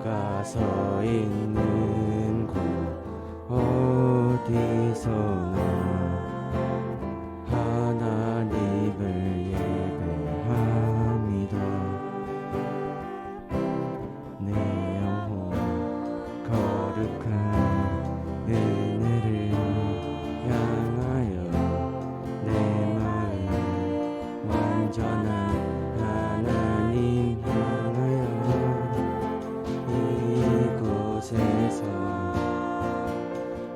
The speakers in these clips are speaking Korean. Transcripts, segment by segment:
내가 서 있는 곳 어디서나 하나님을 예배합니다. 내 영혼 거룩한 은혜를 향하여 내 마음 완전한 하나님 향하여 이곳에서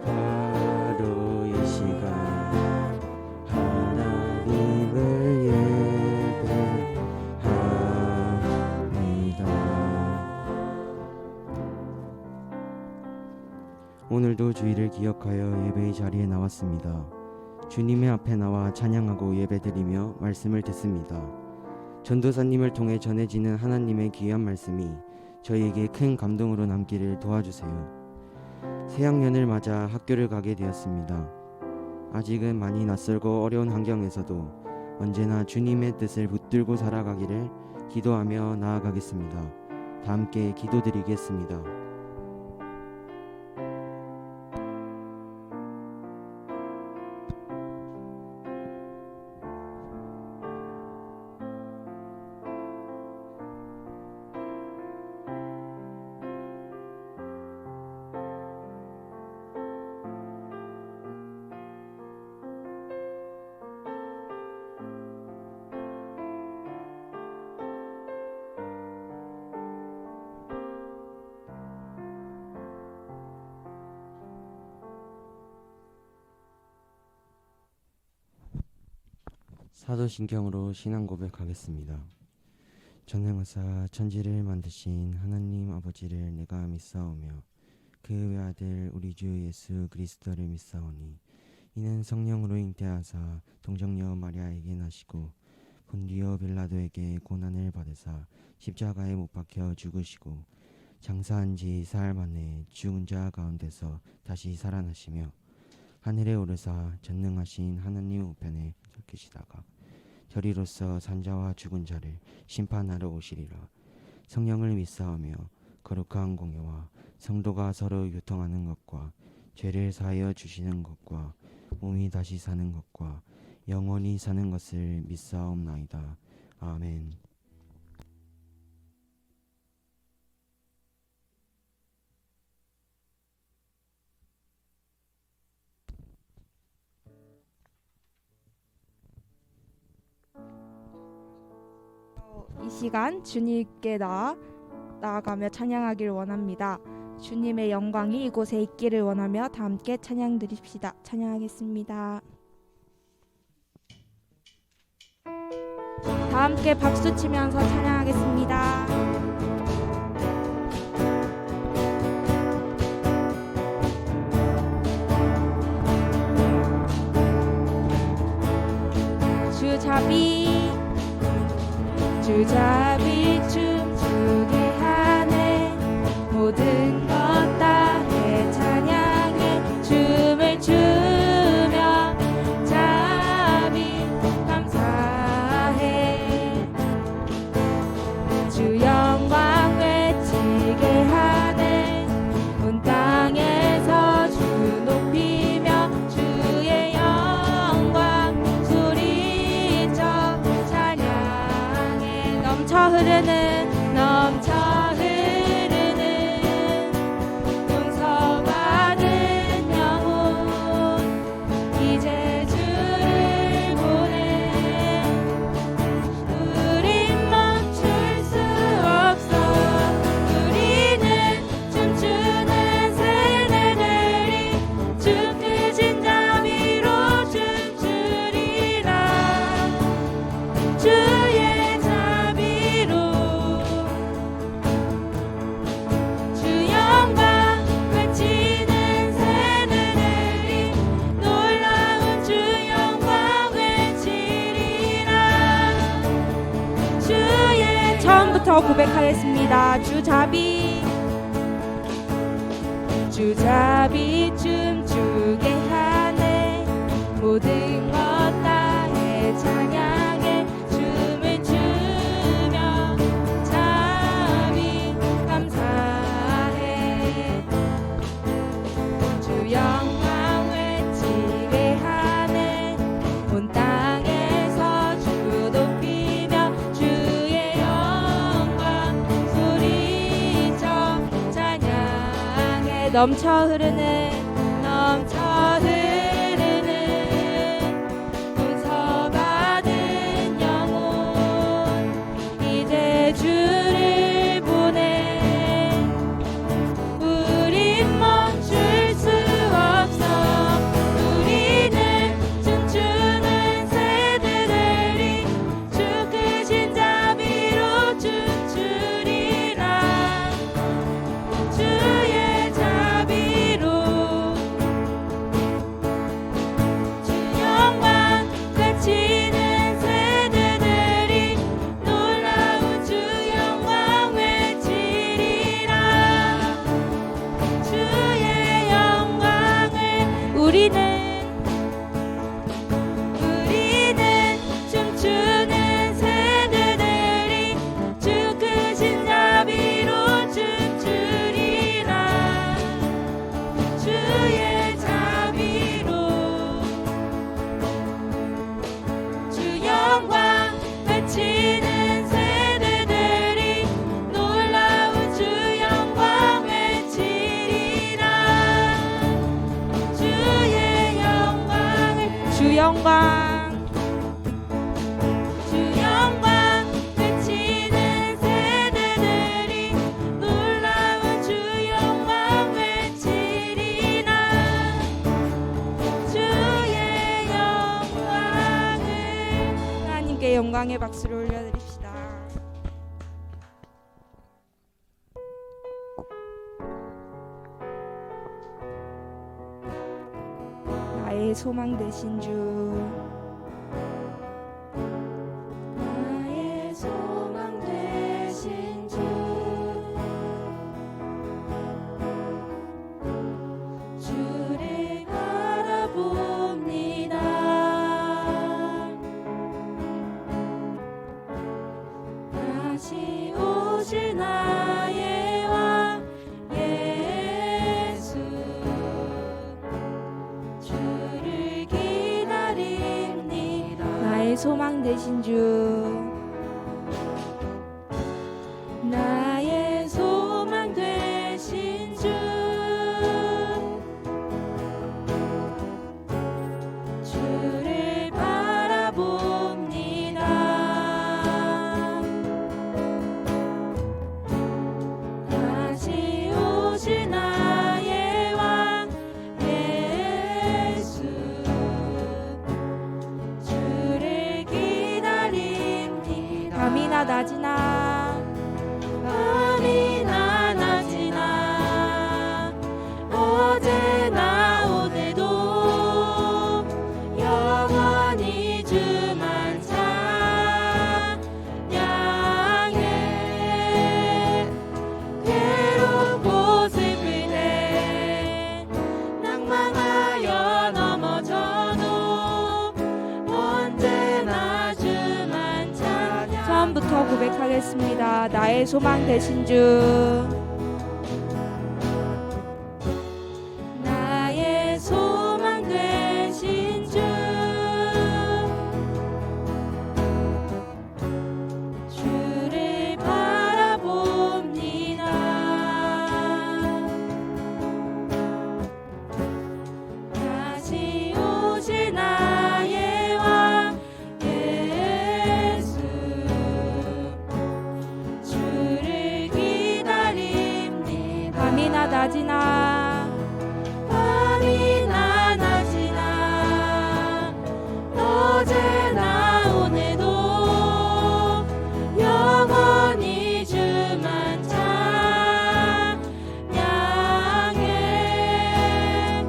바로 이 시간 하나님을 예배합니다. 오늘도 주일을 기억하여 예배의 자리에 나왔습니다. 주님의 앞에 나와 찬양하고 예배드리며 말씀을 듣습니다. 전도사님을 통해 전해지는 하나님의 귀한 말씀이 저희에게 큰 감동으로 남기를 도와주세요. 새학년을 맞아 학교를 가게 되었습니다. 아직은 많이 낯설고 어려운 환경에서도 언제나 주님의 뜻을 붙들고 살아가기를 기도하며 나아가겠습니다. 다 함께 기도드리겠습니다. 사도신경으로 신앙 고백하겠습니다. 전능하사 천지를 만드신 하나님 아버지를 내가 믿사오며 그 외아들 우리 주 예수 그리스도를 믿사오니 이는 성령으로 잉태하사 동정녀 마리아에게 나시고 본디오 빌라도에게 고난을 받으사 십자가에 못 박혀 죽으시고 장사한 지 사흘 만에 죽은 자 가운데서 다시 살아나시며 하늘에 오르사 전능하신 하나님 우편에 서 계시다가 저리로서 산자와 죽은 자를 심판하러 오시리라. 성령을 믿사오며 거룩한 공예와 성도가 서로 교통하는 것과 죄를 사하여 주시는 것과 몸이 다시 사는 것과 영원히 사는 것을 믿사옵나이다. 아멘. 이 시간 주님께 나아가며 찬양하기를 원합니다. 주님의 영광이 이곳에 있기를 원하며 다 함께 찬양 드립시다. 찬양하겠습니다. 다 함께 박수 치면서 찬양하겠습니다. 주잡이 춤추게 하네. 모든 것 다해 찬양해. 춤을 추며 자비 감사해. 주 영광 외치게 하네. 온 땅에서 주 높이며 주의 영광 소리쳐 찬양해. 넘쳐 흐르는 용서받은 영혼 이제 주를 보내. 우린 멈출 수 없어. 우리는 춤추는 새내들이 주 크신 자비로 춤추리라. 주의 자비로 주 영광 외치는 새내들이 놀라운 주 영광 외치리라. 주의 처음부터 고백하겠습니다. 주잡이 춤추게 하네. 모든 것 다해 찬양해. 춤을 추며 자비 감사해. 넘쳐 흐르는 용서받은 영혼 이제 주를 보내 우린 멈출 수 없어 우리는 춤추는 새들이 주 크신 자비로 춤추리라 주의 자비로 주 영광 외치는 새들이 놀라운 주 영광 외치리라 주의 영광을 우리는 춤추는 새들이 주 크신 자비로 춤추리라 주의 자비로 주 영광 외치는 새들이 놀라운 주 영광 외치리라 주의 영광을 주 영광 외치는 새들이 놀라운 주 영광 외치리라 주의 영광을 하나님께 영광의 박수를 올려드립시다. 나의 소망 되신 주 나의 소망 되신 주 주를 바라봅니다 다시 오실 나의 왕 예수 주를 기다립니다 나의 소망 되신 주 나의 소망 되신 주 주를 바라봅니다 다시 오실 나의 왕 예수 주를 기다립니다 밤이나 낮이나 어제나 오늘도 영원히 주만 찬양해 괴롭고 슬플 때 낭망하여 넘어져도 언제나 주만 찬양 처음부터 고백하겠습니다. 나의 소망 되신 주 나의 소망 되신 주 주를 바라봅니다 다시 오실 나의 왕 예수 주를 기다립니다 밤이나 낮이나 어제나 오늘도 영원히 주만 찬양해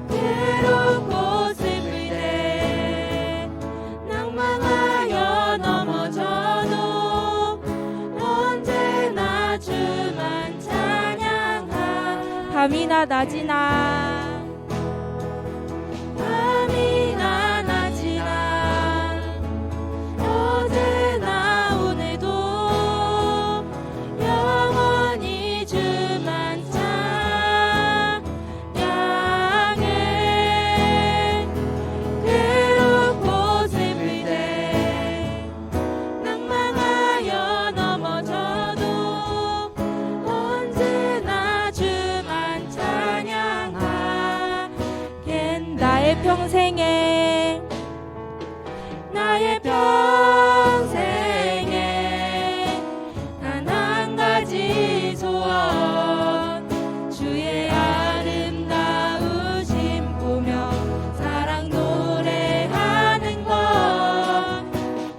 괴롭고 슬플 때 낭망하여 넘어져도 언제나 주만 찬양하 밤이나 낮이나 어제나 오늘도 영원히 주만 찬양해 괴롭고 슬플 때 낭망하여 넘어져도 언제나 주만 찬양해 평생에 나의 평생에 단 한 가지 소원 주의 아름다우심 보며 사랑 노래하는 것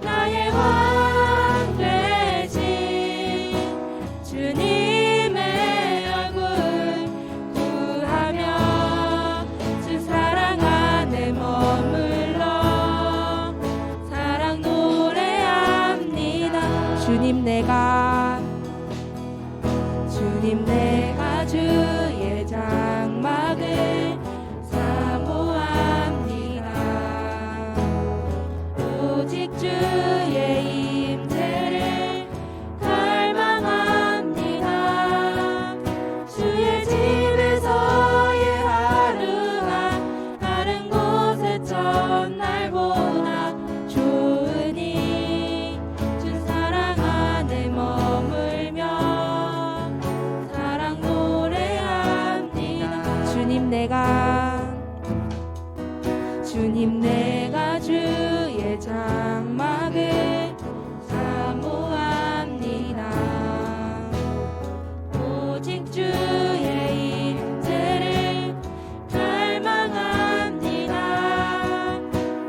나의 왕 되신 주님의 얼굴 구하며 주 사랑 안에 머물러 사랑 노래합니다. 주님 내가 주의 장막을 사모합니다. 오직 주의 임재를 갈망합니다. 주의 집에서의 하루가 다른 곳의 첫날보다 좋으니 주 사랑 안에 머물며 사랑 노래합니다. 주님 내가 주의 장막을 사모합니다. 오직 주의 임재를 갈망합니다.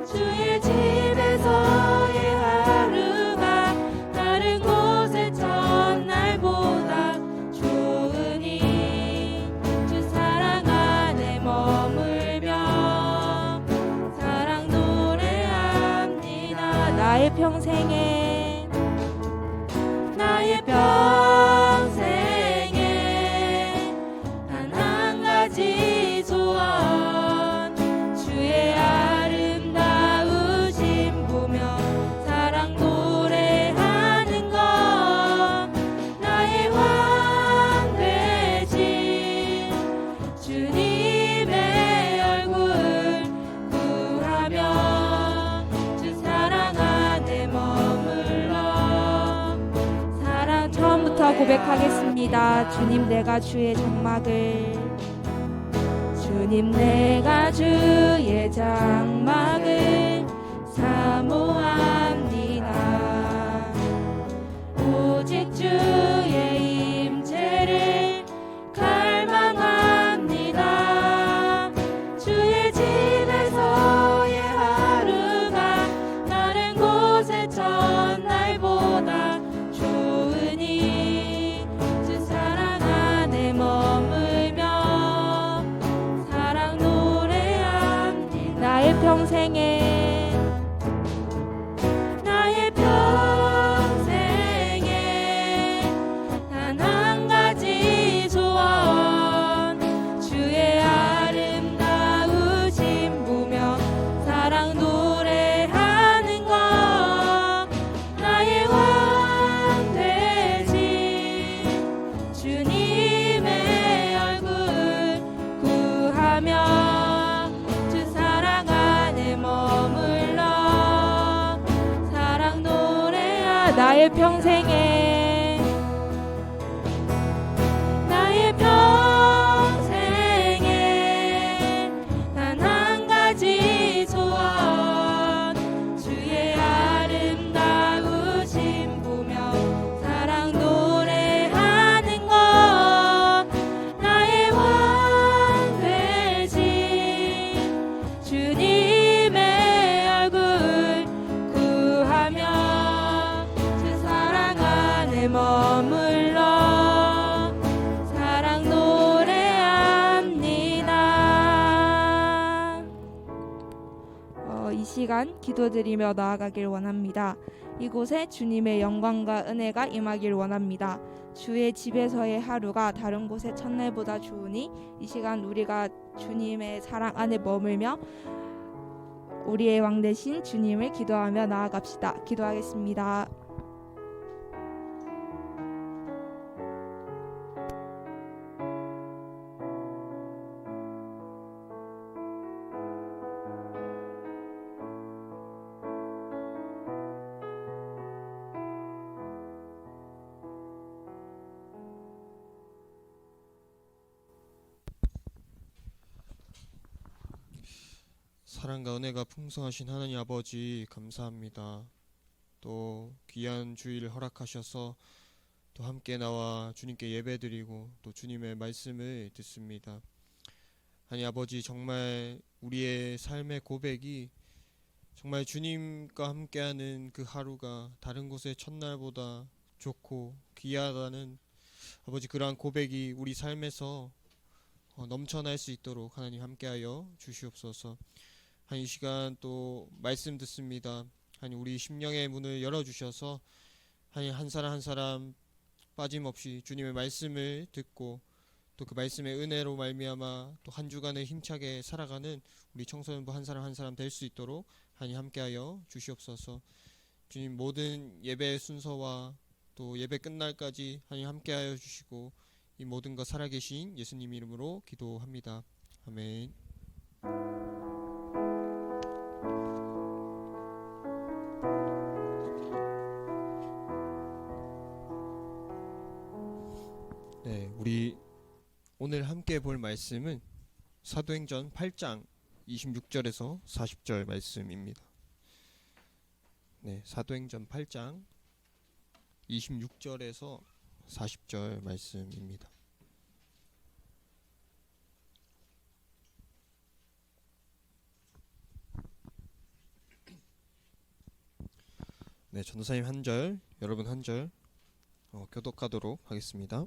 주의 집에서의 하루가 다른 곳의 첫날보다 좋으니 주 사랑 안에 머물며 사랑 노래합니다. 나의 평생에 단 한 가지 소원 주의 아름다우심 보며 사랑 노래하는 것 나의 왕 되신 주님의 얼굴 구하며 주 사랑 안에 머물러 사랑 처음부터 고백하겠습니다. 주님 내가 주의 장막을 사모합니다. 오직 주의 임재를 갈망합니다. 주의 집에서의 하루가 다른 곳의 첫날보다 좋으니 주 사랑 안에 머물며 사랑 노래합니다. 나의 평생에 단 한 가지 소원 주의 아름다우심 보며 사랑 노래하는 것 나의 왕 되신 주님의 얼굴 구하며 주 사랑 안에 머물러 사랑 노래하 나의 평생에 단 한 가지 소원 주의 아름다우심 보며 사랑 노래하는 것 나의 왕 되신 주님의 얼굴 구하며 주 사랑 안에 머물러 사랑 노래합니다. 이 시간 기도드리며 나아가길 원합니다. 이곳에 주님의 영광과 은혜가 임하길 원합니다. 주의 집에서의 하루가 다른 곳의 첫날보다 좋으니 이 시간 우리가 주님의 사랑 안에 머물며 우리의 왕 되신 주님을 기도하며 나아갑시다. 기도하겠습니다. 사랑과 은혜가 풍성하신 하나님 아버지 감사합니다. 또 귀한 주일 허락하셔서 또 함께 나와 주님께 예배드리고 또 주님의 말씀을 듣습니다. 하나님 아버지, 정말 우리의 삶의 고백이 정말 주님과 함께하는 그 하루가 다른 곳의 첫날보다 좋고 귀하다는 아버지, 그러한 고백이 우리 삶에서 넘쳐날 수 있도록 하나님 함께하여 주시옵소서. 이 시간 또 말씀 듣습니다. 하나님, 우리 심령의 문을 열어주셔서 하나님 한 사람 한 사람 빠짐없이 주님의 말씀을 듣고 또 그 말씀의 은혜로 말미암아 또 한 주간을 힘차게 살아가는 우리 청소년부 한 사람 한 사람 될 수 있도록 하나님 함께하여 주시옵소서. 주님, 모든 예배 순서와 또 예배 끝날까지 하나님 함께하여 주시고 이 모든 것 살아계신 예수님 이름으로 기도합니다. 아멘. 네, 우리 오늘 함께 볼 말씀은 사도행전 8장 26절에서 40절 말씀입니다. 네, 사도행전 8장 26절에서 40절 말씀입니다. 네, 전도사님 한 절, 여러분 한 절 교독하도록 하겠습니다.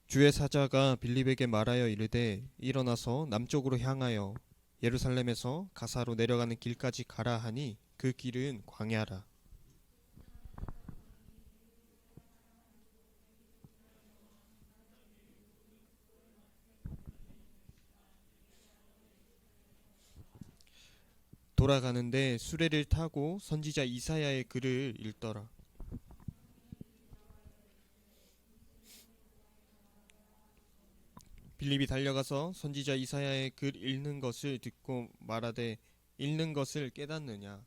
주의 사자가 빌립에게 말하여 이르되 일어나서 남쪽으로 향하여 예루살렘에서 가사로 내려가는 길까지 가라 하니 그 길은 광야라. 돌아가는데 수레를 타고 선지자 이사야의 글을 읽더라. 빌립이 달려가서 선지자 이사야의 글 읽는 것을 듣고 말하되 읽는 것을 깨닫느냐.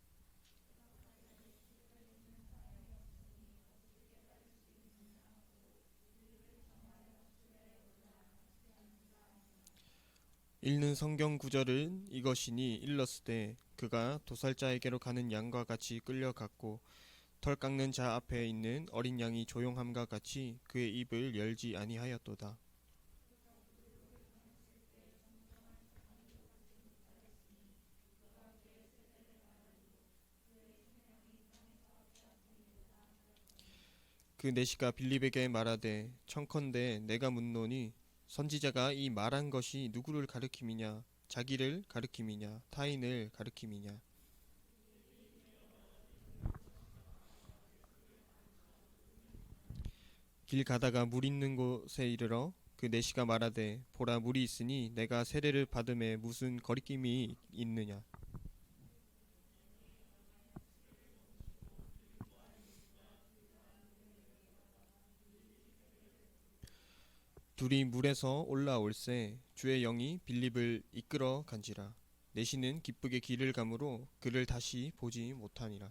읽는 성경 구절은 이것이니 일렀으되 그가 도살자에게로 가는 양과 같이 끌려갔고 털 깎는 자 앞에 있는 어린 양이 조용함과 같이 그의 입을 열지 아니하였도다. 그 내시가 빌립에게 말하되 청컨대 내가 묻노니 선지자가 이 말한 것이 누구를 가리킴이냐, 자기를 가리킴이냐, 타인을 가리킴이냐. 길 가다가 물 있는 곳에 이르러 그 내시가 말하되 보라, 물이 있으니 내가 세례를 받음에 무슨 거리낌이 있느냐. 둘이 물에서 올라올새 주의 영이 빌립을 이끌어 간지라. 내시는 기쁘게 길을 가므로 그를 다시 보지 못하니라.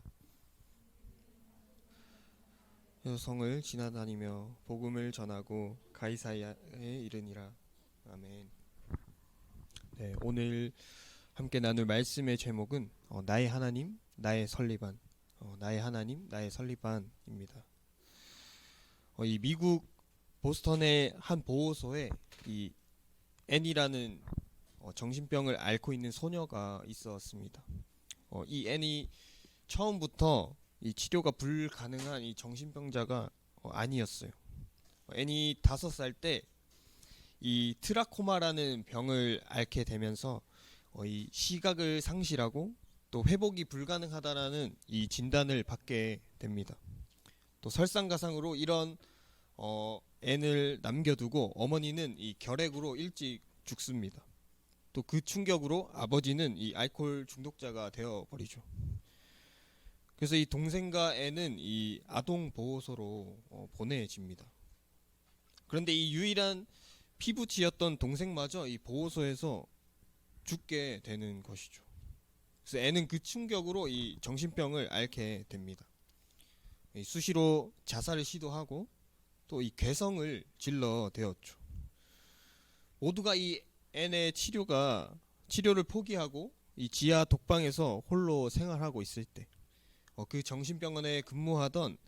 성을 지나다니며 복음을 전하고 가이사야에 이르니라. 아멘. 네, 오늘 함께 나눌 말씀의 제목은 나의 하나님, 나의 설리반. 나의 하나님, 나의 설리반입니다. 이 미국 보스턴의 한 보호소에 이 앤이라는 정신병을 앓고 있는 소녀가 있었습니다. 이 앤이 처음부터 이 치료가 불가능한 이 정신병자가 아니었어요. 앤이 5살 때 이 트라코마라는 병을 앓게 되면서 이 시각을 상실하고 또 회복이 불가능하다라는 이 진단을 받게 됩니다. 또 설상가상으로 이런 앤을 남겨두고 어머니는 이 결핵으로 일찍 죽습니다. 또 그 충격으로 아버지는 이 알코올 중독자가 되어버리죠. 그래서 이 동생과 앤은 이 아동 보호소로 보내집니다. 그런데 이 유일한 피부치였던 동생마저 이 보호소에서 죽게 되는 것이죠. 그래서 앤은 그 충격으로 이 정신병을 앓게 됩니다. 수시로 자살을 시도하고 또 이 괴성을 질러 대었죠. 모두가 이 앤의 치료를 포기하고 이 지하 독방에서 홀로 생활하고 있을 때 그 정신병원에 근무하던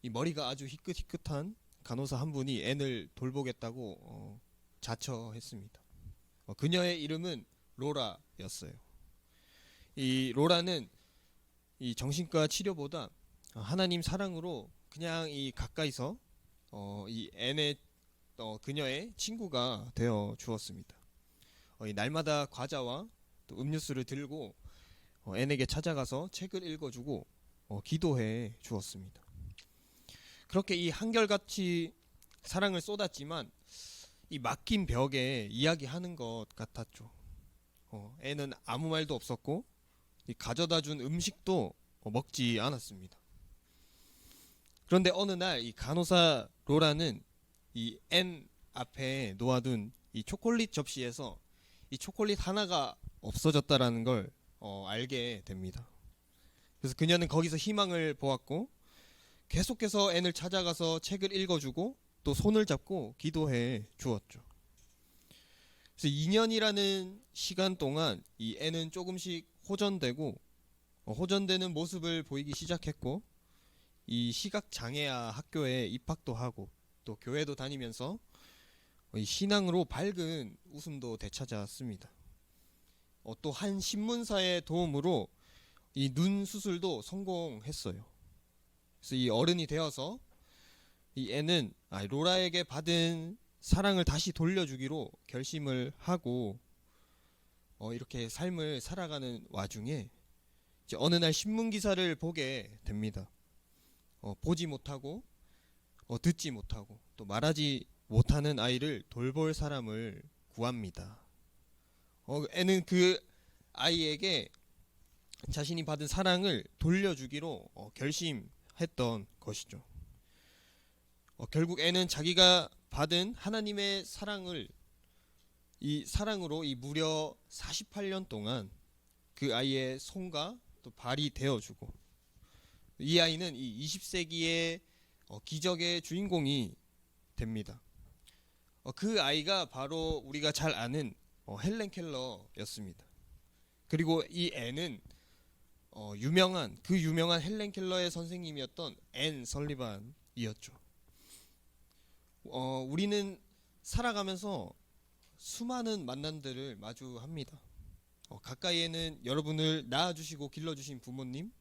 이 머리가 아주 희끗희끗한 간호사 한 분이 앤을 돌보겠다고 자처했습니다. 그녀의 이름은 로라였어요. 이 로라는 이 정신과 치료보다 하나님 사랑으로 그냥 이 가까이서 이 앤의 그녀의 친구가 되어 주었습니다. 이 날마다 과자와 또 음료수를 들고 앤에게 찾아가서 책을 읽어주고 기도해 주었습니다. 그렇게 이 한결같이 사랑을 쏟았지만 이 막힌 벽에 이야기하는 것 같았죠. 앤은 아무 말도 없었고 이 가져다 준 음식도 먹지 않았습니다. 그런데 어느 날 이 간호사 로라는 이 앤 앞에 놓아둔 이 초콜릿 접시에서 이 초콜릿 하나가 없어졌다라는 걸 알게 됩니다. 그래서 그녀는 거기서 희망을 보았고 계속해서 앤을 찾아가서 책을 읽어주고 또 손을 잡고 기도해 주었죠. 그래서 2년이라는 시간 동안 이 앤은 조금씩 호전되고 호전되는 모습을 보이기 시작했고 이 시각장애아 학교에 입학도 하고 또 교회도 다니면서 이 신앙으로 밝은 웃음도 되찾았습니다. 또 한 신문사의 도움으로 이 눈 수술도 성공했어요. 그래서 이 어른이 되어서 이 앤은 로라에게 받은 사랑을 다시 돌려주기로 결심을 하고 이렇게 삶을 살아가는 와중에 이제 어느 날 신문 기사를 보게 됩니다. 보지 못하고 듣지 못하고 또 말하지 못하는 아이를 돌볼 사람을 구합니다. 앤은 그 아이에게 자신이 받은 사랑을 돌려주기로 결심했던 것이죠. 결국 앤은 자기가 받은 하나님의 사랑을 이 사랑으로 이 무려 48년 동안 그 아이의 손과 또 발이 되어주고 이 아이는 이 20세기의 기적의 주인공이 됩니다. 그 아이가 바로 우리가 잘 아는 헬렌 켈러였습니다. 그리고 이 앤은 유명한 헬렌 켈러의 선생님이었던 앤 설리반이었죠. 우리는 살아가면서 수많은 만남들을 마주합니다. 가까이에는 여러분을 낳아주시고 길러주신 부모님,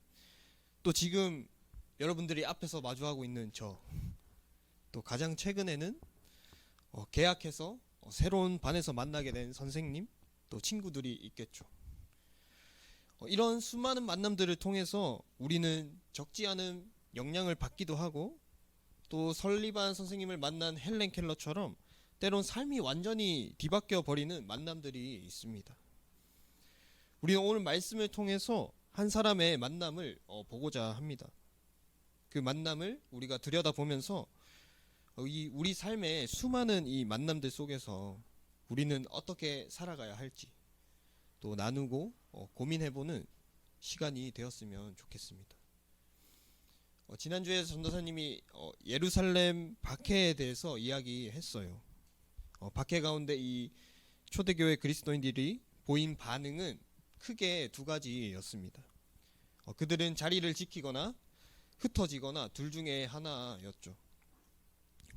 또 지금 여러분들이 앞에서 마주하고 있는 저, 또 가장 최근에는 개학해서 새로운 반에서 만나게 된 선생님, 또 친구들이 있겠죠. 이런 수많은 만남들을 통해서 우리는 적지 않은 영향을 받기도 하고 또 설리반 선생님을 만난 헬렌 켈러처럼 때론 삶이 완전히 뒤바뀌어 버리는 만남들이 있습니다. 우리는 오늘 말씀을 통해서 한 사람의 만남을 보고자 합니다. 그 만남을 우리가 들여다보면서 우리 삶의 수많은 이 만남들 속에서 우리는 어떻게 살아가야 할지 또 나누고 고민해보는 시간이 되었으면 좋겠습니다. 지난주에 전도사님이 예루살렘 박해에 대해서 이야기했어요. 박해 가운데 이 초대교회 그리스도인들이 보인 반응은 크게 두 가지였습니다. 그들은 자리를 지키거나 흩어지거나 둘 중에 하나였죠.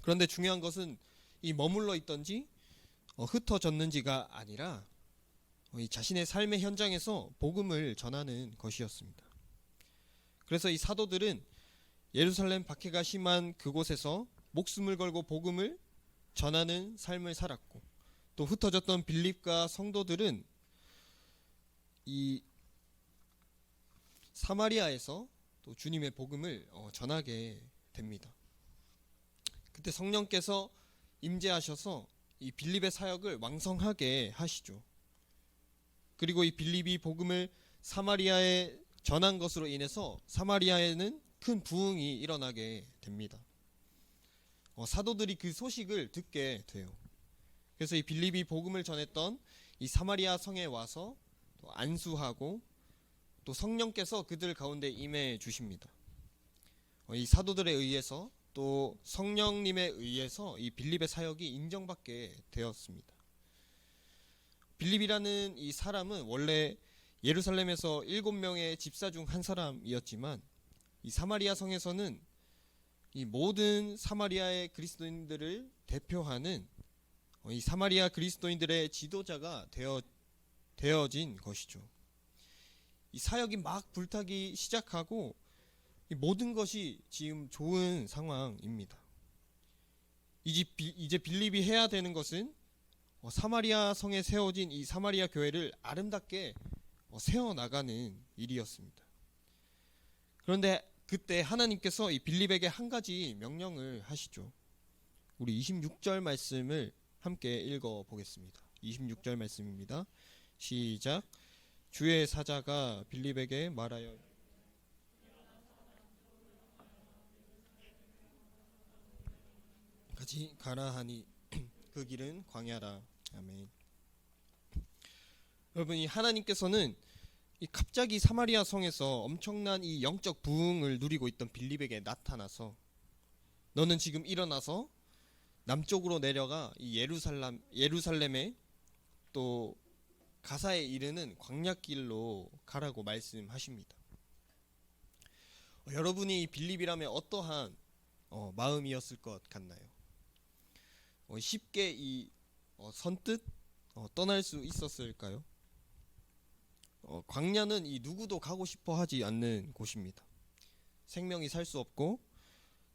그런데 중요한 것은 이 머물러 있던지 흩어졌는지가 아니라 이 자신의 삶의 현장에서 복음을 전하는 것이었습니다. 그래서 이 사도들은 예루살렘 박해가 심한 그곳에서 목숨을 걸고 복음을 전하는 삶을 살았고 또 흩어졌던 빌립과 성도들은 이 사마리아에서 또 주님의 복음을 전하게 됩니다. 그때 성령께서 임재하셔서 이 빌립의 사역을 왕성하게 하시죠. 그리고 이 빌립이 복음을 사마리아에 전한 것으로 인해서 사마리아에는 큰 부흥이 일어나게 됩니다. 사도들이 그 소식을 듣게 돼요. 그래서 이 빌립이 복음을 전했던 이 사마리아 성에 와서 또 안수하고 또 성령께서 그들 가운데 임해 주십니다. 이 사도들에 의해서 또 성령님에 의해서 이 빌립의 사역이 인정받게 되었습니다. 빌립이라는 이 사람은 원래 예루살렘에서 7명의 집사 중 한 사람이었지만 이 사마리아 성에서는 이 모든 사마리아의 그리스도인들을 대표하는 이 사마리아 그리스도인들의 지도자가 되어진 것이죠. 이 사역이 막 불타기 시작하고 이 모든 것이 지금 좋은 상황입니다. 이제 빌립이 해야 되는 것은 사마리아 성에 세워진 이 사마리아 교회를 아름답게 세워나가는 일이었습니다. 그런데 그때 하나님께서 이 빌립에게 한 가지 명령을 하시죠. 우리 26절 말씀을 함께 읽어보겠습니다. 26절 말씀입니다. 시작. 주의 사자가 빌립에게 말하여 같이 가라 하니 그 길은 광야라. 아멘. 여러분, 이 하나님께서는 이 갑자기 사마리아 성에서 엄청난 이 영적 부흥을 누리고 있던 빌립에게 나타나서 너는 지금 일어나서 남쪽으로 내려가 이 예루살렘에 또 가사에 이르는 광야길로 가라고 말씀하십니다. 여러분이 이 빌립이라면 어떠한 마음이었을 것 같나요? 쉽게 선뜻 떠날 수 있었을까요? 광야는 이 누구도 가고 싶어 하지 않는 곳입니다. 생명이 살 수 없고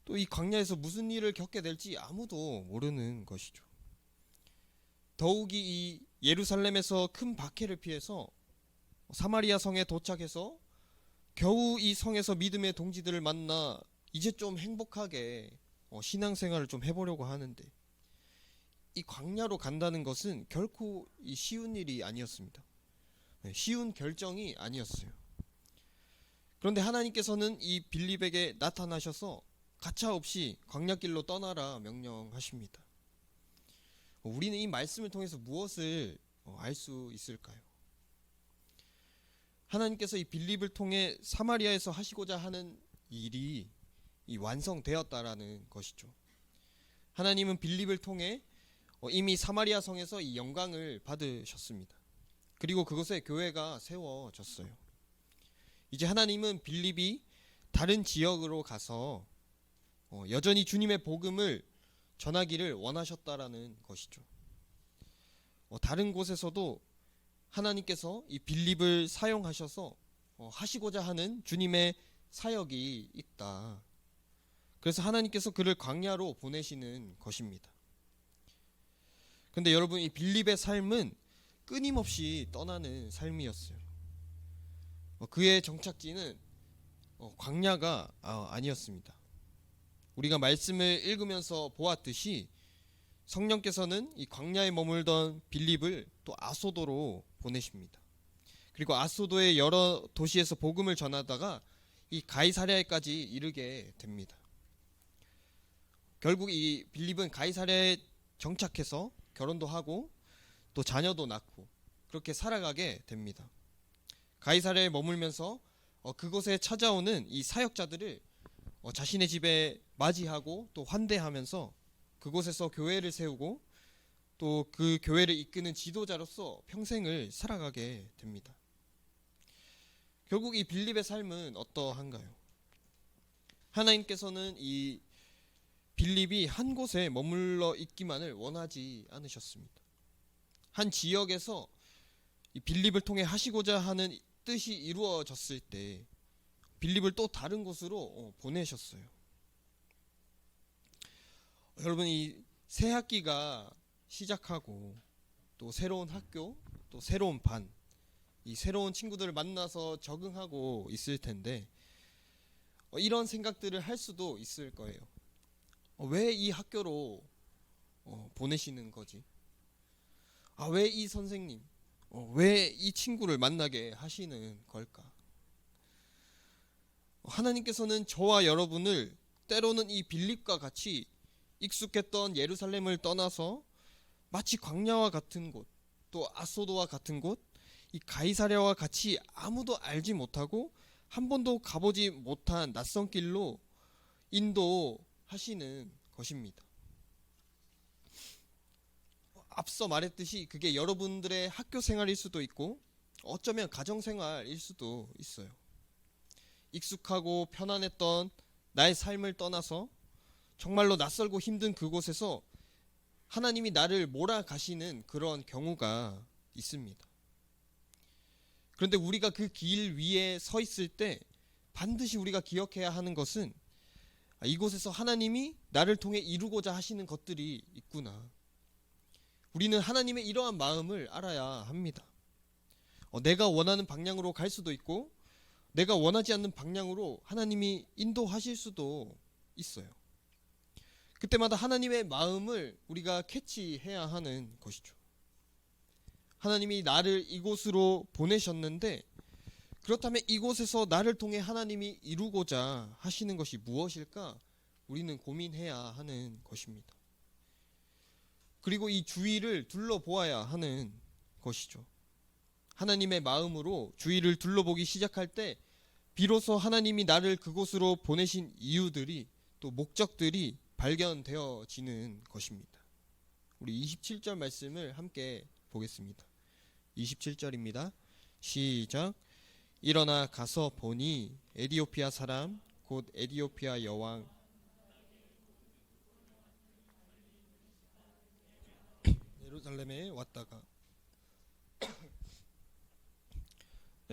또 이 광야에서 무슨 일을 겪게 될지 아무도 모르는 것이죠. 더욱이 이 예루살렘에서 큰 박해를 피해서 사마리아 성에 도착해서 겨우 이 성에서 믿음의 동지들을 만나 이제 좀 행복하게 신앙생활을 좀 해보려고 하는데 이 광야로 간다는 것은 결코 이 쉬운 일이 아니었습니다. 쉬운 결정이 아니었어요. 그런데 하나님께서는 이 빌립에게 나타나셔서 가차없이 광야길로 떠나라 명령하십니다. 우리는 이 말씀을 통해서 무엇을 알 수 있을까요? 하나님께서 이 빌립을 통해 사마리아에서 하시고자 하는 일이 완성되었다라는 것이죠. 하나님은 빌립을 통해 이미 사마리아 성에서 이 영광을 받으셨습니다. 그리고 그곳에 교회가 세워졌어요. 이제 하나님은 빌립이 다른 지역으로 가서 여전히 주님의 복음을 전하기를 원하셨다라는 것이죠. 다른 곳에서도 하나님께서 이 빌립을 사용하셔서 하시고자 하는 주님의 사역이 있다. 그래서 하나님께서 그를 광야로 보내시는 것입니다. 그런데 여러분, 이 빌립의 삶은 끊임없이 떠나는 삶이었어요. 그의 정착지는 광야가 아니었습니다. 우리가 말씀을 읽으면서 보았듯이 성령께서는 이 광야에 머물던 빌립을 또 아소도로 보내십니다. 그리고 아소도의 여러 도시에서 복음을 전하다가 이 가이사랴에까지 이르게 됩니다. 결국 이 빌립은 가이사랴에 정착해서 결혼도 하고 또 자녀도 낳고 그렇게 살아가게 됩니다. 가이사랴에 머물면서 그곳에 찾아오는 이 사역자들을 자신의 집에 맞이하고 또 환대하면서 그곳에서 교회를 세우고 또 그 교회를 이끄는 지도자로서 평생을 살아가게 됩니다. 결국 이 빌립의 삶은 어떠한가요? 하나님께서는 이 빌립이 한 곳에 머물러 있기만을 원하지 않으셨습니다. 한 지역에서 이 빌립을 통해 하시고자 하는 뜻이 이루어졌을 때 빌립을 또 다른 곳으로 보내셨어요. 여러분, 이 새 학기가 시작하고 또 새로운 학교, 또 새로운 반, 이 새로운 친구들을 만나서 적응하고 있을 텐데 이런 생각들을 할 수도 있을 거예요. 왜 이 학교로 보내시는 거지? 왜 이 선생님, 왜 이 친구를 만나게 하시는 걸까? 하나님께서는 저와 여러분을 때로는 이 빌립과 같이 익숙했던 예루살렘을 떠나서 마치 광야와 같은 곳, 또 아소도와 같은 곳, 이 가이사랴와 같이 아무도 알지 못하고 한 번도 가보지 못한 낯선 길로 인도하시는 것입니다. 앞서 말했듯이 그게 여러분들의 학교 생활일 수도 있고 어쩌면 가정생활일 수도 있어요. 익숙하고 편안했던 나의 삶을 떠나서 정말로 낯설고 힘든 그곳에서 하나님이 나를 몰아가시는 그런 경우가 있습니다. 그런데 우리가 그 길 위에 서 있을 때 반드시 우리가 기억해야 하는 것은 이곳에서 하나님이 나를 통해 이루고자 하시는 것들이 있구나. 우리는 하나님의 이러한 마음을 알아야 합니다. 내가 원하는 방향으로 갈 수도 있고 내가 원하지 않는 방향으로 하나님이 인도하실 수도 있어요. 그때마다 하나님의 마음을 우리가 캐치해야 하는 것이죠. 하나님이 나를 이곳으로 보내셨는데 그렇다면 이곳에서 나를 통해 하나님이 이루고자 하시는 것이 무엇일까? 우리는 고민해야 하는 것입니다. 그리고 이 주위를 둘러보아야 하는 것이죠. 하나님의 마음으로 주위를 둘러보기 시작할 때 비로소 하나님이 나를 그곳으로 보내신 이유들이 또 목적들이 발견되어지는 것입니다. 우리 27절 말씀을 함께 보겠습니다. 27절입니다. 시작. 일어나 가서 보니 에디오피아 사람 곧 에디오피아 여왕 예루살렘에 왔다가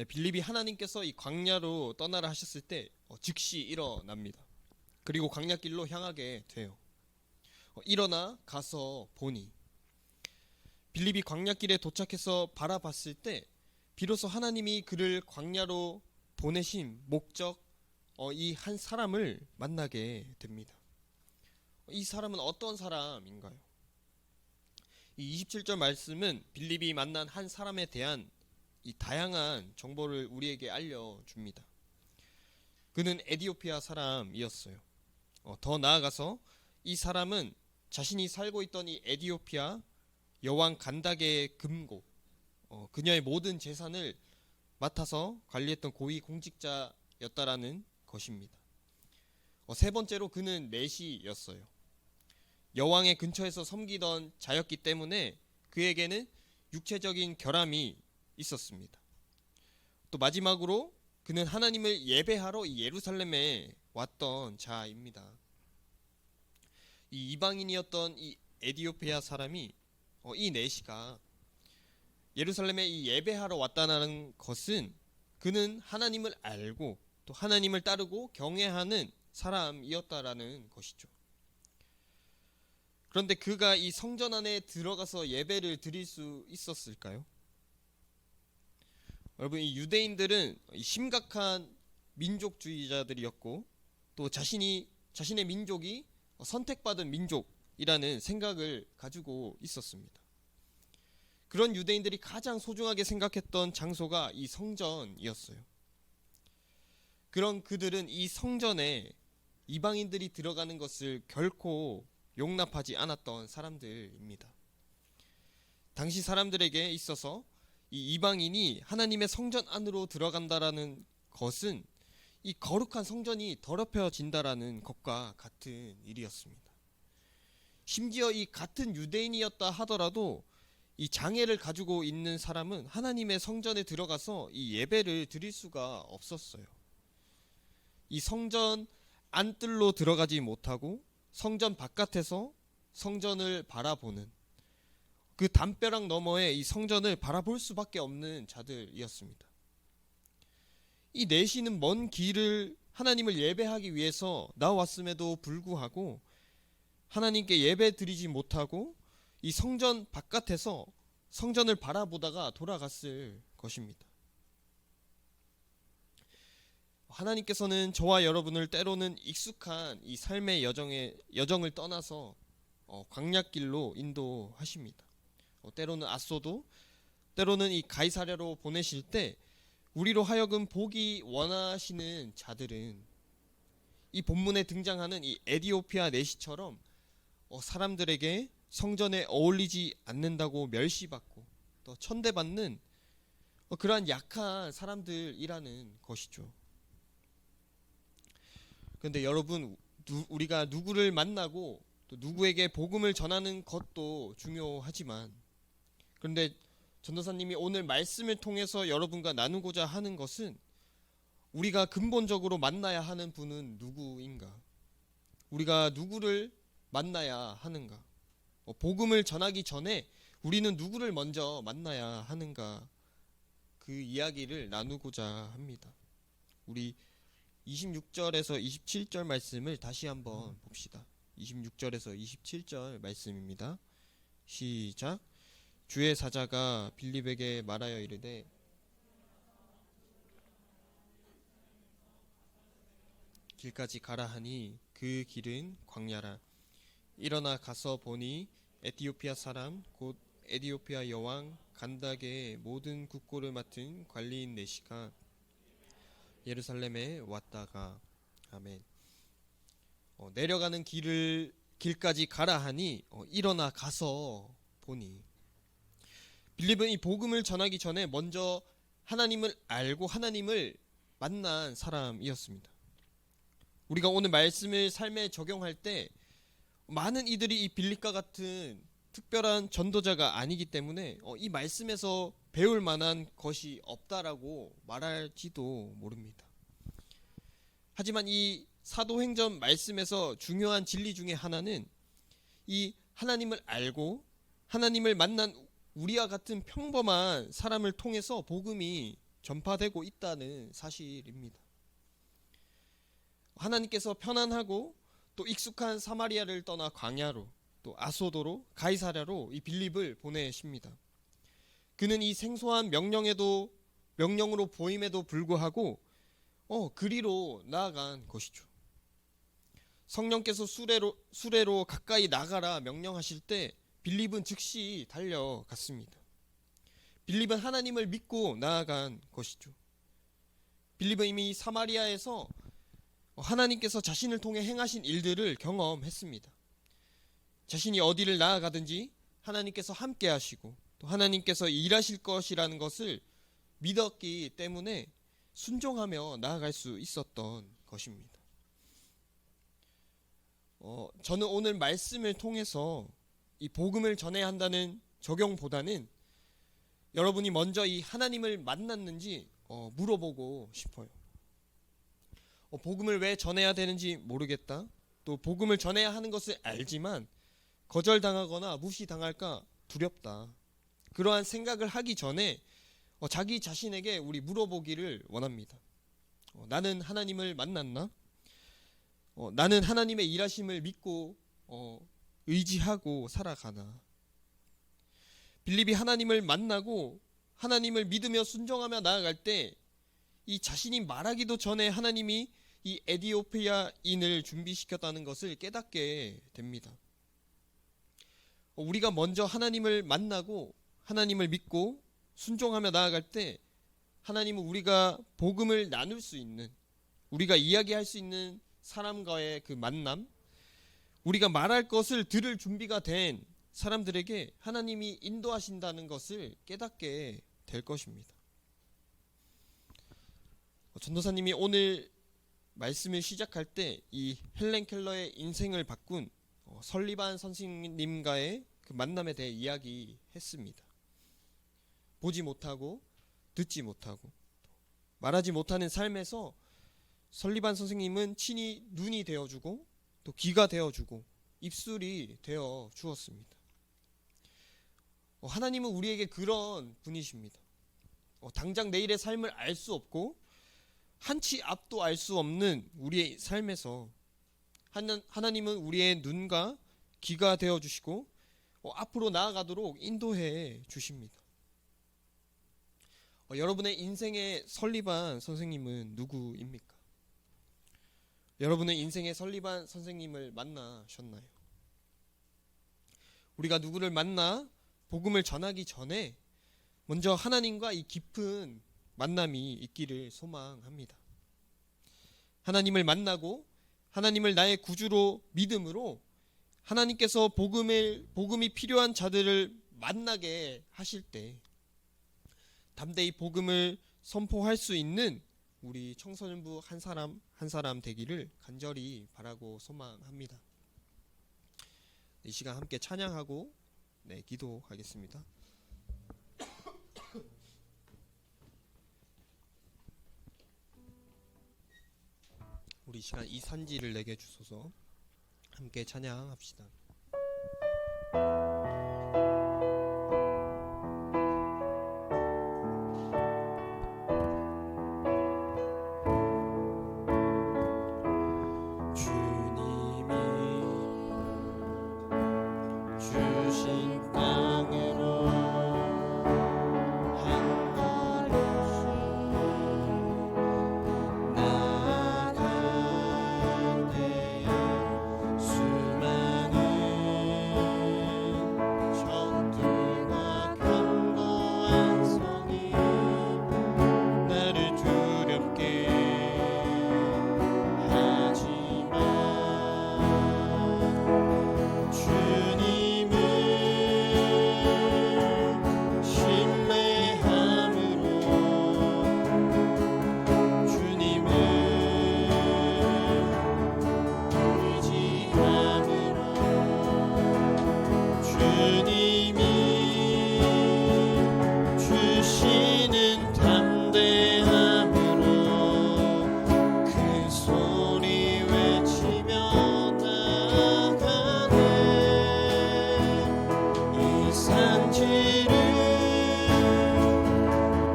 빌립이 하나님께서 이 광야로 떠나라 하셨을 때 즉시 일어납니다. 그리고 광야길로 향하게 돼요. 일어나 가서 보니 빌립이 광야길에 도착해서 바라봤을 때 비로소 하나님이 그를 광야로 보내신 목적 이 한 사람을 만나게 됩니다. 이 사람은 어떤 사람인가요? 이 27절 말씀은 빌립이 만난 한 사람에 대한 이 다양한 정보를 우리에게 알려줍니다. 그는 에디오피아 사람이었어요. 더 나아가서 이 사람은 자신이 살고 있던 이 에디오피아 여왕 간다게의 금고 그녀의 모든 재산을 맡아서 관리했던 고위 공직자였다라는 것입니다. 세 번째로 그는 내시였어요. 여왕의 근처에서 섬기던 자였기 때문에 그에게는 육체적인 결함이 있었습니다. 또 마지막으로 그는 하나님을 예배하러 예루살렘에 왔던 자입니다. 이 이방인이었던 이 에디오피아 사람이 이 내시가 예루살렘에 이 예배하러 왔다는 것은 그는 하나님을 알고 또 하나님을 따르고 경외하는 사람이었다라는 것이죠. 그런데 그가 이 성전 안에 들어가서 예배를 드릴 수 있었을까요? 여러분, 이 유대인들은 심각한 민족주의자들이었고 또 자신의 민족이 선택받은 민족이라는 생각을 가지고 있었습니다. 그런 유대인들이 가장 소중하게 생각했던 장소가 이 성전이었어요. 그런 그들은 이 성전에 이방인들이 들어가는 것을 결코 용납하지 않았던 사람들입니다. 당시 사람들에게 있어서 이 이방인이 하나님의 성전 안으로 들어간다라는 것은 이 거룩한 성전이 더럽혀진다라는 것과 같은 일이었습니다. 심지어 이 같은 유대인이었다 하더라도 이 장애를 가지고 있는 사람은 하나님의 성전에 들어가서 이 예배를 드릴 수가 없었어요. 이 성전 안뜰로 들어가지 못하고 성전 바깥에서 성전을 바라보는 그 담벼락 너머에 이 성전을 바라볼 수밖에 없는 자들이었습니다. 이 내시는 먼 길을 하나님을 예배하기 위해서 나왔음에도 불구하고 하나님께 예배 드리지 못하고 이 성전 바깥에서 성전을 바라보다가 돌아갔을 것입니다. 하나님께서는 저와 여러분을 때로는 익숙한 이 삶의 여정을 떠나서 광야길로 인도하십니다. 때로는 앗소도, 때로는 이 가이사랴로 보내실 때 우리로 하여금 보기 원하시는 자들은 이 본문에 등장하는 이 에디오피아 내시처럼 사람들에게 성전에 어울리지 않는다고 멸시받고 또 천대받는 그러한 약한 사람들이라는 것이죠. 그런데 여러분, 우리가 누구를 만나고 또 누구에게 복음을 전하는 것도 중요하지만 그런데 전도사님이 오늘 말씀을 통해서 여러분과 나누고자 하는 것은 우리가 근본적으로 만나야 하는 분은 누구인가? 우리가 누구를 만나야 하는가? 복음을 전하기 전에 우리는 누구를 먼저 만나야 하는가? 그 이야기를 나누고자 합니다. 우리 26절에서 27절 말씀을 다시 한번 봅시다. 26절에서 27절 말씀입니다. 시작. 주의 사자가 빌립에게 말하여 이르되 길까지 가라 하니 그 길은 광야라. 일어나 가서 보니 에티오피아 사람 곧 에티오피아 여왕 간닥의 모든 국고를 맡은 관리인 네시가 예루살렘에 왔다가. 아멘. 내려가는 길까지 가라 하니 일어나 가서 보니. 빌립은 이 복음을 전하기 전에 먼저 하나님을 알고 하나님을 만난 사람이었습니다. 우리가 오늘 말씀을 삶에 적용할 때 많은 이들이 이 빌립과 같은 특별한 전도자가 아니기 때문에 이 말씀에서 배울 만한 것이 없다라고 말할지도 모릅니다. 하지만 이 사도행전 말씀에서 중요한 진리 중에 하나는 이 하나님을 알고 하나님을 만난 우리와 같은 평범한 사람을 통해서 복음이 전파되고 있다는 사실입니다. 하나님께서 편안하고 또 익숙한 사마리아를 떠나 광야로 또 아소도로 가이사랴로 이 빌립을 보내십니다. 그는 이 생소한 명령으로 보임에도 불구하고 그리로 나아간 것이죠. 성령께서 수레로 가까이 나가라 명령하실 때 빌립은 즉시 달려갔습니다. 빌립은 하나님을 믿고 나아간 것이죠. 빌립은 이미 사마리아에서 하나님께서 자신을 통해 행하신 일들을 경험했습니다. 자신이 어디를 나아가든지 하나님께서 함께 하시고 또 하나님께서 일하실 것이라는 것을 믿었기 때문에 순종하며 나아갈 수 있었던 것입니다. 저는 오늘 말씀을 통해서 이 복음을 전해야 한다는 적용보다는 여러분이 먼저 이 하나님을 만났는지 물어보고 싶어요. 복음을 왜 전해야 되는지 모르겠다. 또 복음을 전해야 하는 것을 알지만 거절당하거나 무시당할까 두렵다. 그러한 생각을 하기 전에 자기 자신에게 우리 물어보기를 원합니다. 나는 하나님을 만났나? 나는 하나님의 일하심을 믿고 의지하고 살아가나? 빌립이 하나님을 만나고 하나님을 믿으며 순종하며 나아갈 때 이 자신이 말하기도 전에 하나님이 이 에티오피아인을 준비시켰다는 것을 깨닫게 됩니다. 우리가 먼저 하나님을 만나고 하나님을 믿고 순종하며 나아갈 때 하나님은 우리가 복음을 나눌 수 있는, 우리가 이야기할 수 있는 사람과의 그 만남, 우리가 말할 것을 들을 준비가 된 사람들에게 하나님이 인도하신다는 것을 깨닫게 될 것입니다. 전도사님이 오늘 말씀을 시작할 때 이 헬렌 켈러의 인생을 바꾼 설리반 선생님과의 그 만남에 대해 이야기했습니다. 보지 못하고 듣지 못하고 말하지 못하는 삶에서 설리반 선생님은 친히 눈이 되어주고 또 귀가 되어주고 입술이 되어 주었습니다. 하나님은 우리에게 그런 분이십니다. 당장 내일의 삶을 알 수 없고 한치 앞도 알 수 없는 우리의 삶에서 하나님은 우리의 눈과 귀가 되어주시고 앞으로 나아가도록 인도해 주십니다. 여러분의 인생의 설리반 선생님은 누구입니까? 여러분은 인생의 설리반 선생님을 만나셨나요? 우리가 누구를 만나 복음을 전하기 전에 먼저 하나님과 이 깊은 만남이 있기를 소망합니다. 하나님을 만나고 하나님을 나의 구주로 믿음으로 하나님께서 복음이 필요한 자들을 만나게 하실 때 담대히 복음을 선포할 수 있는 우리 청소년부 한 사람 한 사람 되기를 간절히 바라고 소망합니다. 이 시간 함께 찬양하고 기도하겠습니다. 우리 시간 이 산지를 내게 주소서. 함께 찬양합시다. 주님이 주신 땅으로 한 걸음씩 나아갈 때에 수많은 적들과 견고한 성이 나를 두렵게 하지만 주님을 신뢰함으로 주님을 의지함으로 주님이 주시는 담대함으로 큰 소리 외치며 나아가네. 이 산지를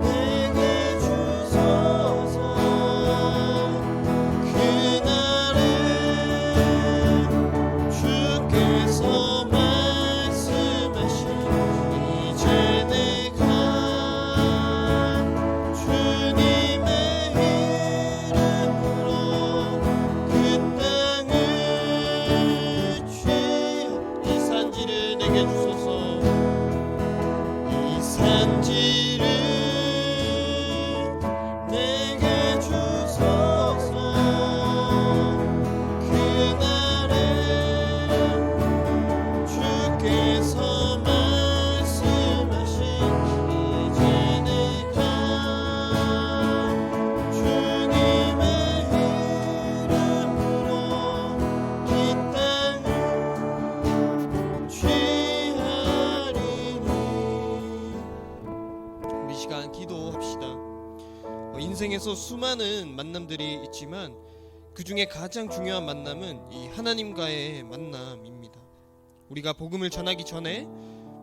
내게 주소서. 그날에 주께서 말씀하신 이제 내가 주님의 이름으로 그 땅을 취해 이 산지를 내게 주소서. 이 산지를 내게 주소서. 그날에 주께서 말씀하신 이제 내가 주님의 이름으로 이 땅을 취하리니. 우리 시간 기도합시다. 인생에서 수많은 만남들이 있지만 그 중에 가장 중요한 만남은 이 하나님과의 만남입니다. 우리가 복음을 전하기 전에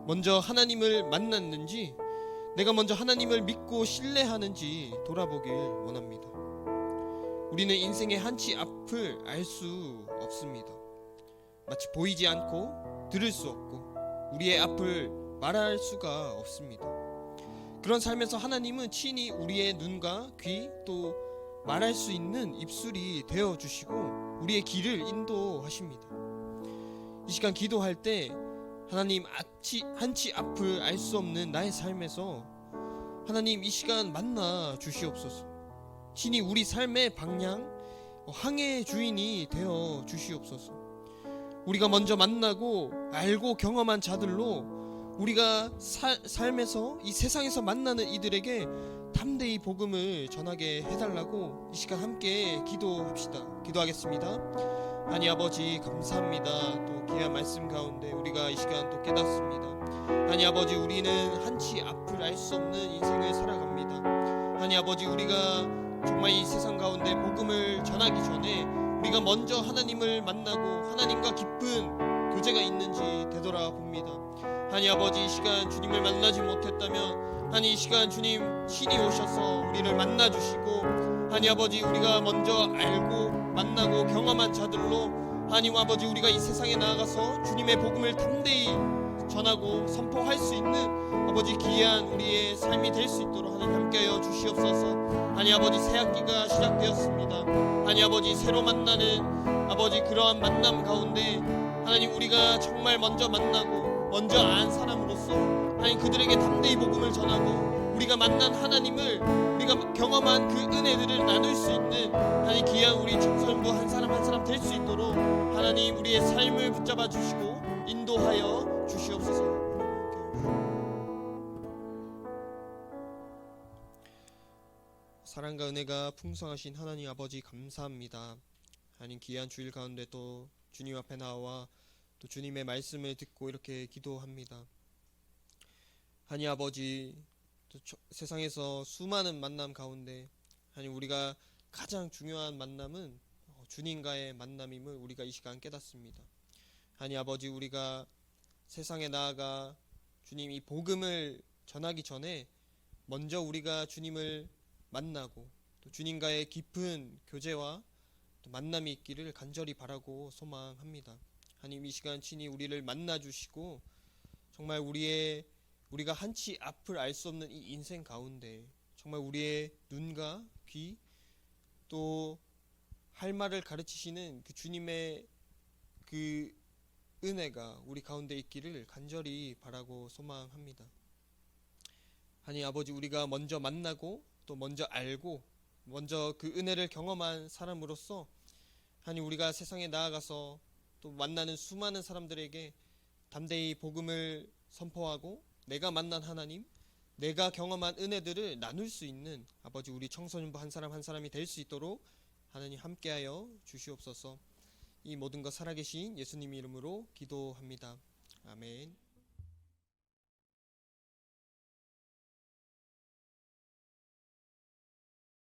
먼저 하나님을 만났는지, 내가 먼저 하나님을 믿고 신뢰하는지 돌아보길 원합니다. 우리는 인생의 한치 앞을 알 수 없습니다. 마치 보이지 않고 들을 수 없고 우리의 앞을 말할 수가 없습니다. 그런 삶에서 하나님은 친히 우리의 눈과 귀, 또 말할 수 있는 입술이 되어 주시고 우리의 길을 인도하십니다. 이 시간 기도할 때 하나님 한치 앞을 알 수 없는 나의 삶에서 하나님 이 시간 만나 주시옵소서. 친히 우리 삶의 방향, 항해의 주인이 되어 주시옵소서. 우리가 먼저 만나고 알고 경험한 자들로 우리가 삶에서 이 세상에서 만나는 이들에게 담대히 복음을 전하게 해달라고 이 시간 함께 기도합시다. 기도하겠습니다. 하나님 아버지 감사합니다. 또 귀한 말씀 가운데 우리가 이 시간 또 깨닫습니다. 하나님 아버지 우리는 한치 앞을 알 수 없는 인생을 살아갑니다. 하나님 아버지 우리가 정말 이 세상 가운데 복음을 전하기 전에 우리가 먼저 하나님을 만나고 하나님과 깊은 교제가 있는지 되돌아봅니다. 하나님 아버지 이 시간 주님을 만나지 못했다면 하나님 이 시간 주님 신이 오셔서 우리를 만나주시고 하나님 아버지 우리가 먼저 알고 만나고 경험한 자들로 하나님 아버지 우리가 이 세상에 나아가서 주님의 복음을 담대히 전하고 선포할 수 있는 아버지 귀한 우리의 삶이 될 수 있도록 하나님 함께하여 주시옵소서. 하나님 아버지 새 학기가 시작되었습니다. 하나님 아버지 새로 만나는 아버지 그러한 만남 가운데 하나님 우리가 정말 먼저 만나고 먼저 안 사람으로서 하나님 그들에게 담대히 복음을 전하고 우리가 만난 하나님을 우리가 경험한 그 은혜들을 나눌 수 있는 하나님 귀한 우리 청소년부 한 사람 한 사람 될 수 있도록 하나님 우리의 삶을 붙잡아 주시고 인도하여 주시옵소서. 사랑과 은혜가 풍성하신 하나님 아버지 감사합니다. 하나님 귀한 주일 가운데 또 주님 앞에 나와 또 주님의 말씀을 듣고 이렇게 기도합니다. 하나님 아버지 또 세상에서 수많은 만남 가운데 하나님 우리가 가장 중요한 만남은 주님과의 만남임을 우리가 이 시간 깨닫습니다. 하나님 아버지, 우리가 세상에 나아가 주님 이 복음을 전하기 전에 먼저 우리가 주님을 만나고 또 주님과의 깊은 교제와 또 만남이 있기를 간절히 바라고 소망합니다. 하나님, 이 시간 친히 우리를 만나 주시고 정말 우리가 한치 앞을 알 수 없는 이 인생 가운데 정말 우리의 눈과 귀 또 할 말을 가르치시는 그 주님의 그 은혜가 우리 가운데 있기를 간절히 바라고 소망합니다. 하나님 아버지, 우리가 먼저 만나고 또 먼저 알고 먼저 그 은혜를 경험한 사람으로서 하나님, 우리가 세상에 나아가서 또 만나는 수많은 사람들에게 담대히 복음을 선포하고 내가 만난 하나님, 내가 경험한 은혜들을 나눌 수 있는 아버지, 우리 청소년부 한 사람 한 사람이 될 수 있도록 하나님 함께하여 주시옵소서. 이 모든 것 살아계신 예수님 이름으로 기도합니다. 아멘.